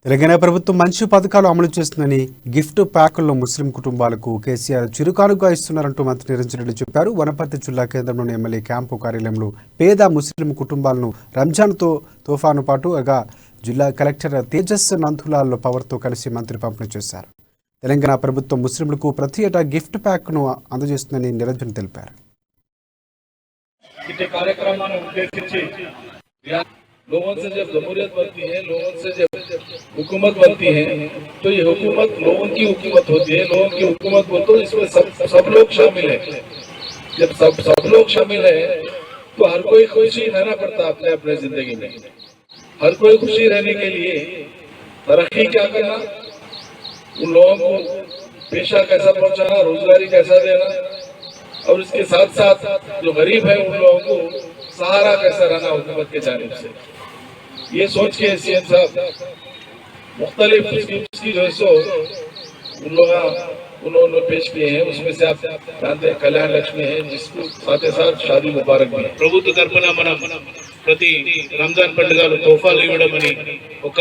తెలంగాణ ప్రభుత్వం మంచి పథకాలు అమలు చేస్తుందని గిఫ్ట్ ప్యాకుల్లో ముస్లిం కుటుంబాలకు కేసీఆర్ చిరుకానుగా ఇస్తున్నారంటూ మంత్రి నిరంజన్ రెడ్డి చెప్పారు. వనపర్తి జిల్లా కేంద్రంలోని ఎమ్మెల్యే క్యాంపు కార్యాలయంలో పేద ముస్లిం కుటుంబాలను రంజాన్తో తోఫాను పాటుగా జిల్లా కలెక్టర్ తేజస్ నందులాల్ పవర్తో కలిసి మంత్రి పంపిణీ చేశారు. తెలంగాణ ప్రభుత్వం ముస్లింలకు ప్రతి ఏటా గిఫ్ట్ ప్యాక్ను అందజేస్తుందని నిరంజన్ తెలిపారు. लोगों से जब जमहूरियत बनती है, लोगों से जब हुकूमत बनती है, तो ये हुकूमत लोगों की हुकूमत होती है। लोगों की हुकूमत हो तो इसमें सब लोग शामिल है। जब सब लोग शामिल है तो हर कोई खुशी रहना पड़ता अपने अपने जिंदगी में। हर कोई खुशी रहने के लिए तरक्की क्या करना, उन लोगों को पेशा कैसा पहुंचाना, रोजगारी कैसा देना, और इसके साथ साथ जो गरीब है उन लोगों को सहारा कैसा रहना हुकूमत के जानिब से, ये सोच के सीएम साहब मुख्तलिफ की जो है सो उन्होंने पेश किए हैं। उसमें से आप जानते हैं कल्याण लक्ष्मी है, जिसको साथ ही साथ शादी मुबारक भी है। ప్రభుత్వ తరపున మనం ప్రతి రంజాన్ పండుగలో తోఫాలు ఇవ్వడమని ఒక